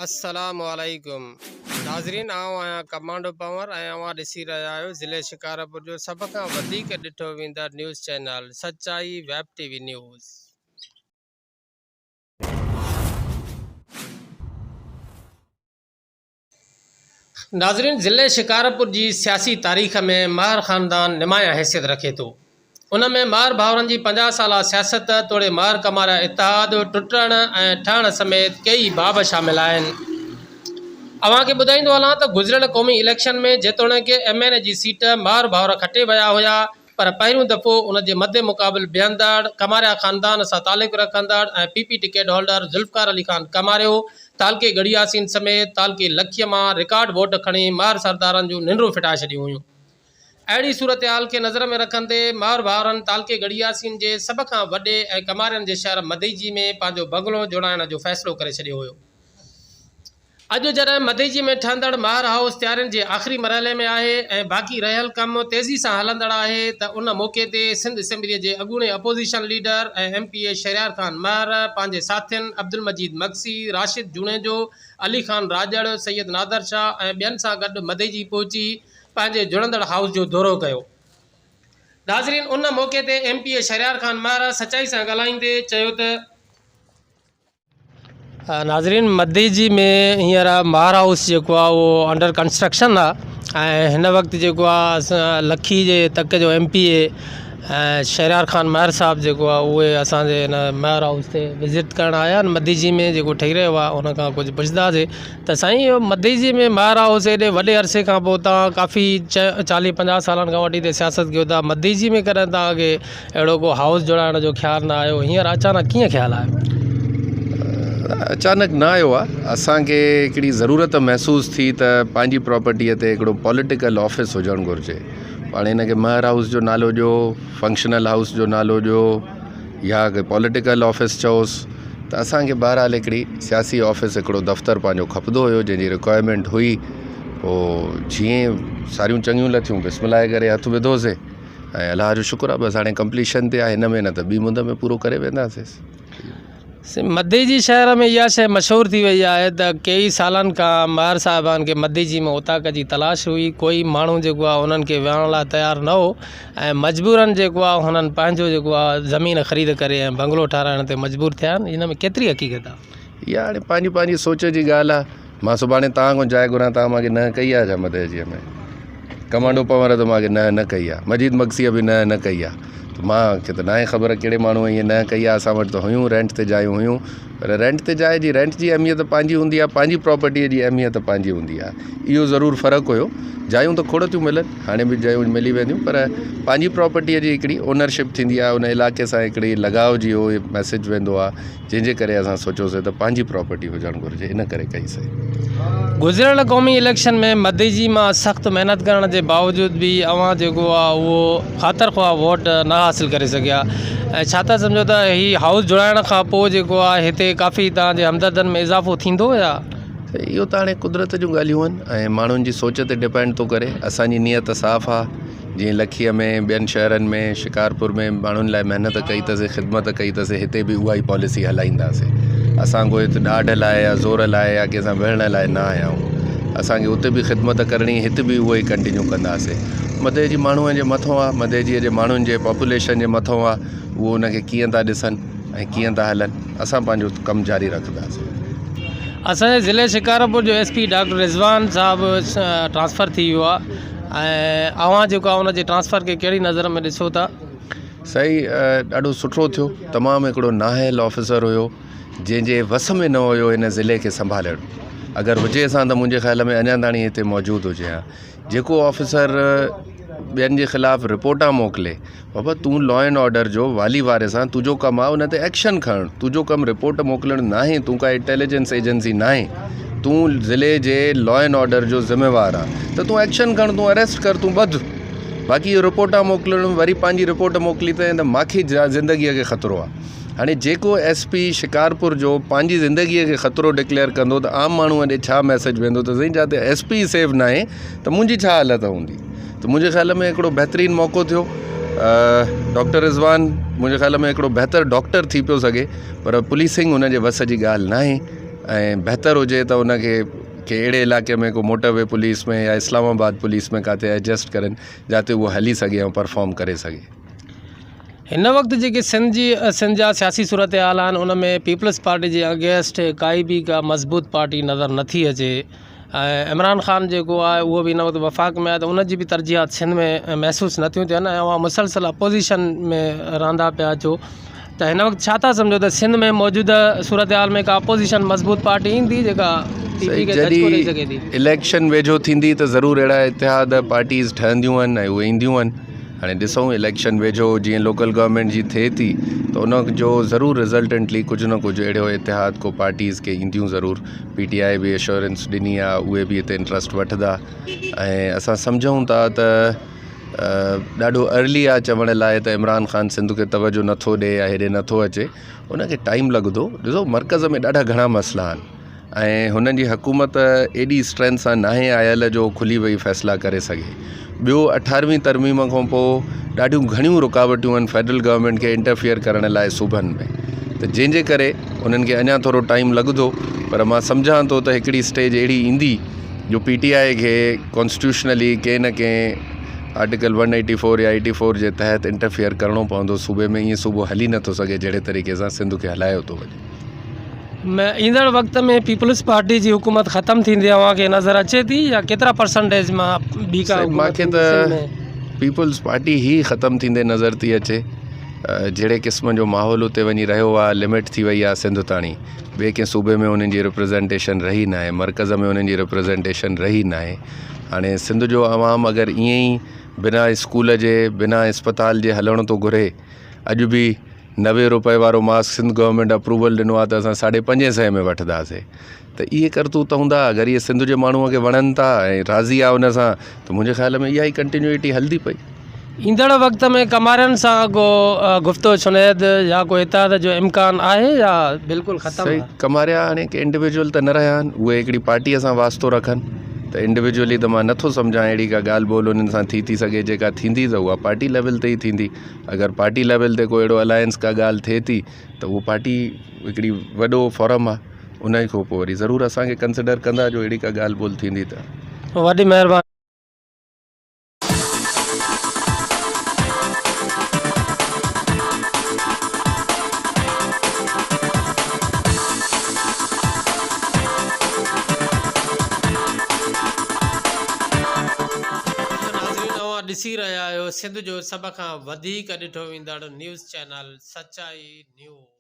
अस्सलामुअलैकुम नाज़रीन, आऊं आहियां कमांडो पंवर ऐं अवां ॾिसी रहिया आहियो ज़िले शिकारपुर जो सभ खां वधीक ॾिठो वेंदड़ न्यूज़ चैनल सचाई वेब टीवी न्यूज़। नाज़रीन, ज़िले शिकारपुर जी सियासी तारीख़ में महर ख़ानदान नुमाया हैसियत रखे थो। उन में महर भाउरनि जी 50 साला सियासत तोड़े महर कमारा इतिहाद टुटण ऐं ठहण समेत कई बाब शामिल आहिनि। अव्हां खे ॿुधाईंदो हलां त गुज़िरियल क़ौमी इलेक्शन में जेतोणीकि MNA जी सीट महर भाउर खटे विया हुया, पर पहिरियों दफ़ो उन जे मदे मुक़ाबिल बीहंदड़ कमारिया ख़ानदान सां तालुक़ रखंदड़ ऐं PP ticket holder Zulfikar Ali Khan कमारियो तालके गड़ियासीन समेत तालके लखीअ मां रिकॉर्ड वोट खणी महर सरदारनि जूं निंडूं फिटाए छॾियूं हुयूं। अहिड़ी सूरत हाल खे नज़र में रखंदे महर भाउरनि तालके गड़ियासीन जे सभ खां वॾे ऐं कमारियनि जे शहर मदईजी में पंहिंजो बंगलो जोड़ाइण जो फ़ैसिलो करे छॾियो हुयो। अॼु जॾहिं मदईजी में ठहंदड़ महर हाउस तयारियुनि जे आख़िरी मरहले में आहे ऐं बाक़ी रहियल कमु तेज़ी सां हलंदड़ आहे, त उन मौक़े ते सिंध असेंबलीअ जे अॻूणे अपोज़िशन लीडर ऐं MPA शहरियार ख़ान महर पंहिंजे साथियुनि अब्दुल मजीद मक्सी, राशिद जुणेजो, अली ख़ान राजड़, सैयद नादर शाह ऐं ॿियनि सां गॾु मदईजी पहुची पंहिंजे जुड़ंदड़ हाउस जो दौरो कयो। नाज़रीन, उन मौक़े ते MPA शहरियार ख़ान महर सचाई सां ॻाल्हाईंदे चयो त नाज़रीन, मदईजी में हींअर महर हाउस जेको आहे उहो अंडर कंस्ट्रक्शन आहे ऐं हिन वक़्तु जेको आहे लखी जे तक जो MPA ऐं शहरियार ख़ान महर साहब जेको आहे उहे असांजे हिन महर हाउस ते विज़िट करणु आया आहिनि। मदईजी में जेको ठही रहियो आहे उन खां कुझु पुछंदासीं त साईं, इहो मदईजी में महर हाउस एॾे वॾे अरसे खां पोइ तव्हां काफ़ी 40-50 सालनि खां वठी हिते सियासत कयो था, मदईजी में कॾहिं तव्हांखे अहिड़ो को हाउस जोड़ाइण जो ख़्यालु न आयो, हींअर अचानक कीअं ख़्यालु आयो? अचानक न आयो आहे, असांखे हिकिड़ी ज़रूरत महसूस थी त पंहिंजी प्रॉपर्टीअ ते हिकिड़ो पॉलिटिकल ऑफिस हुजणु घुरिजे। पाण हिनखे महर हाउस जो नालो ॾियो, फंक्शनल हाउस जो नालो ॾियो या पॉलिटिकल ऑफिस चओसि, त असांखे बहरहाल हिकिड़ी सियासी ऑफिस हिकिड़ो दफ़्तरु पंहिंजो खपंदो हुयो जंहिंजी रिक्वायरमेंट हुई। पोइ जीअं सारियूं चङियूं लथियूं बिस्मिल्लाह करे हथु विधोसीं ऐं अलाह जो शुक्र आहे बसि हाणे कंप्लीशन ते आहे, हिन में न त ॿी मुंद में पूरो करे वेंदासीं। मदईजी शहर में इहा शइ मशहूरु थी वई आहे त कई सालनि खां महर साहिबान खे मदईजी में उताक जी तलाश हुई, कोई माण्हू जेको आहे उन्हनि खे विहण लाइ तयारु न हो ऐं मजबूरन जेको आहे हुननि पंहिंजो जेको आहे ज़मीन ख़रीद करे ऐं बंगलो ठाराइण ते मजबूर थिया आहिनि। हिन में केतिरी हक़ीक़त आहे? इहा हाणे पंहिंजी सोच जी ॻाल्हि आहे। मां सुभाणे तव्हां खां जाइ घुरां, तव्हां मूंखे न कई आहे छा मदईजीअ में? कमांडो पंवर त मूंखे न कई आहे, मजीद मक्सीअ बि न कई आहे, त मूंखे त न आहे ख़बर कहिड़े माण्हूअ ईअं न कई आहे। असां वटि त हुयूं, रेंट ते जायूं हुयूं, पर रेंट ते जाइ जी रेंट जी अहमियत पंहिंजी हूंदी आहे, पंहिंजी प्रॉपर्टीअ जी अहमियत पंहिंजी हूंदी आहे। इहो ज़रूरु फ़र्क़ु हुयो। जायूं त खोड़ थियूं मिलनि, हाणे बि जायूं मिली वेंदियूं, पर पंहिंजी प्रॉपर्टीअ जी हिकिड़ी ओनरशिप थींदी आहे, उन इलाइक़े सां हिकिड़ी लॻाव जी उहो मैसेज वेंदो आहे, जंहिंजे करे असां सोचियोसीं त पंहिंजी प्रॉपर्टी हुजणु घुरिजे, इन करे कईसीं। गुज़िरियल क़ौमी इलेक्शन में मदईजी मां सख़्तु महिनत करण जे बावजूदि बि अव्हां जेको आहे उहो ख़ातिर ख़्वाह वोट न हासिलु करे सघिया, ऐं छा था सम्झो त हीउ हाउस जोड़ाइण खां पोइ जेको आहे हिते काफ़ी तव्हांजे हमदर्दनि में इज़ाफ़ो थींदो या? इहो त हाणे कुदरत जूं ॻाल्हियूं आहिनि ऐं माण्हुनि जी सोच ते डिपेंड थो करे। असांजी नियत साफ़ आहे, जीअं लखीअ में, ॿियनि शहरनि में, शिकारपुर में माण्हुनि लाइ महिनत कई अथसीं, ख़िदमत कई अथसीं, हिते बि उहा ई पॉलिसी हलाईंदासीं। असां कोई हिते ॾाढ लाइ या ज़ोर लाइ या कंहिंसां विढ़ण लाइ न आया आहियूं। असांखे उते बि ख़िदमत करणी, हिते बि उहो ई कंटिन्यू कंदासीं। मदईजी माण्हूअ जे मथां आहे, मदईजीअ जे माण्हुनि जे पॉपुलेशन जे मथां आहे, उहो उनखे कीअं था ॾिसनि ऐं कीअं था हलनि। असां पंहिंजो कमु जारी रखंदासीं। असांजे ज़िले शिकारपुर जो SP डॉक्टर रिज़वान साहिबु ट्रांसफ़र थी वियो आहे ऐं अव्हां जेको आहे उनजे ट्रांसफ़र खे कहिड़ी नज़र में ॾिसो था? सही, ॾाढो सुठो थियो। तमामु हिकिड़ो नाहिल ऑफिसर हुयो जंहिंजे वस में न हुयो हिन ज़िले खे संभालणु। अगरि हुजे असां त मुंहिंजे ख़्याल में अञा ताणी हिते मौजूदु हुजे हा। जेको ऑफिसर ॿियनि जे ख़िलाफ़ु रिपोर्टां मोकिले, बाबा तूं लॉ एंड ऑर्डर जो वाली वारे सां तुंहिंजो कमु आहे उन ते एक्शन खणणु, तुंहिंजो कमु रिपोर्ट मोकिलणु न आहे, तूं का इंटेलिजेंस एजेंसी न आहे, तूं ज़िले जे लॉ एंड ऑर्डर जो ज़िम्मेवारु आहे, त तूं एक्शन खण, तूं अरेस्ट कर, तूं ॿध। बाक़ी इहो रिपोर्टां मोकिलणु, वरी पंहिंजी रिपोर्ट मोकिली त मूंखे ज़िंदगीअ खे ख़तरो आहे। हाणे जेको SP शिकारपुर जो पंहिंजी ज़िंदगीअ खे ख़तरो डिक्लेयर कंदो त आम माण्हूअ ॾे छा मैसेज वेंदो त साईं जिते SP सेफ न आहे त मुंहिंजी छा हालत हूंदी। त मुंहिंजे ख़्याल में हिकिड़ो बहितरीनु मौक़ो थियो। डॉक्टर रिज़वान मुंहिंजे ख़्याल में हिकिड़ो बहितर डॉक्टर थी पियो सघे, पर पुलिसिंग हुन जे वस जी ॻाल्हि न आहे ऐं बहितर हुजे त उनखे के अहिड़े इलाइक़े में को मोटरवे पुलिस में या इस्लामाबाद पुलिस में किथे एडजस्ट करनि जिते उहो हली सघे ऐं परफॉर्म करे सघे। हिन वक़्तु जेके सिंध जा सियासी सूरत हाल आहिनि उन में पीपल्स पार्टी जे अगेंस्ट काई बि का मज़बूत पार्टी नज़र नथी अचे ऐं इमरान ख़ान जेको आहे उहो बि हिन वक़्तु वफ़ाक़ में आहे त उनजी बि तरजीहात सिंध में महसूसु नथियूं थियनि ऐं उहा मुसलसल अपोज़िशन में रहंदा पिया अचो त हिन वक़्तु छा था सम्झो त सिंध में मौजूदा सूरत हाल में का अपोज़िशन मज़बूत पार्टी ईंदी जेका टीपी खे झटको ॾेई सघे थी? इलेक्शन वेझो थींदी त ज़रूरु अहिड़ा इतिहाद पार्टीज़ ठहंदियूं आहिनि ऐं उहे ईंदियूं आहिनि। हाणे ॾिसूं इलेक्शन वेझो जीअं लोकल गवर्नमेंट जी थिए थी त उन जो ज़रूरु रिज़ल्टेंटली कुझु न कुझु अहिड़ो इतिहाद को पार्टीज़ के ईंदियूं ज़रूरु। PTI बि एश्योरेंस ॾिनी आहे, उहे बि हिते इंट्रस्ट वठंदा ऐं असां सम्झूं था त ॾाढो अर्ली आहे चवण लाइ त इमरान ख़ान सिंध खे तवजो नथो ॾिए या हेॾे नथो अचे, उनखे टाइम लॻंदो। ॾिसो मर्कज़ में ॾाढा घणा मसइला आहिनि ऐं हुननि जी हुकूमत एॾी स्ट्रेंथ सां नाहे आयल जो खुली वेई फ़ैसिला करे सघे। ॿियो 18वीं तरमीम खां पोइ ॾाढियूं घणियूं रुकावटूं आहिनि फेडरल गवर्नमेंट खे इंटरफियर करण लाइ सूबनि में, त जंहिंजे करे उन्हनि खे अञा थोरो टाइम लॻंदो। पर मां सम्झां थो त हिकिड़ी स्टेज अहिड़ी ईंदी जो PTI खे कॉन्स्टिट्यूशनली कंहिं न कंहिं आर्टिकल 184 या 84 जे तहत इंटरफियर करिणो पवंदो सूबे में। ईअं सूबो हली नथो सघे जहिड़े तरीक़े सां सिंध खे हलायो थो वञे। ईंदड़ वक़्त में पीपल्स पार्टी जी हुकूमत ख़तमु थींदी तव्हांखे नज़र अचे थी या केतिरा परसेंटेज मां ॿी का? मूंखे त पीपल्स पार्टी ई ख़तमु थींदे नज़र थी अचे। जहिड़े क़िस्म जो माहौल उते वञी रहियो आहे, लिमिट थी वई आहे सिंध ताणी। ॿिए कंहिं सूबे में उन्हनि जी रिप्रेज़ेंटेशन रही न आहे, मर्कज़ में उन्हनि जी रिप्रेज़ेंटेशन रही न आहे। हाणे सिंध जो आवाम अगरि ईअं ई बिना स्कूल जे बिना इस्पताल जे हलणो थो घुरे, अॼु बि 90 रुपए वारो मास्क सिंध गवर्नमेंट अप्रूवल ॾिनो आहे त असां 550 में वठंदासीं। त इहे करतूत हूंदा अगरि इहे सिंध जे माण्हूअ खे वणनि था ऐं राज़ी आहे उन सां, त मुंहिंजे ख़्याल में इहा ई कंटिन्यूटी हलंदी पई। ईंदड़ वक़्त में कमारियुनि सां को गुफ़्तो शुनैद या को इतिहाद जो इम्कान आहे या बिल्कुलु ख़तमु? सही, कमारिया हाणे के इंडिविजुअल त न रहिया आहिनि, उहे हिकिड़ी पार्टीअ सां वास्तो रखनि। त इंडिविजुअली त मां नथो सम्झां अहिड़ी का ॻाल्हि ॿोल उन्हनि सां थी सघे। जेका थींदी त उहा पार्टी लेवल ते ई थींदी। अगरि पार्टी लेवल ते को अहिड़ो अलायंस का ॻाल्हि थिए थी त उहो पार्टी हिकिड़ी वॾो फॉरम आहे, उन खां पोइ वरी ज़रूरु असांखे कंसिडर कंदा जो अहिड़ी का ॻाल्हि ॿोल थींदी त। वॾी महिरबानी। ॾिसी रहिया आहियो सिंध जो सभ खां वधीक ॾिठो वेंदड़ न्यूज़ चैनल सचाई न्यूज़।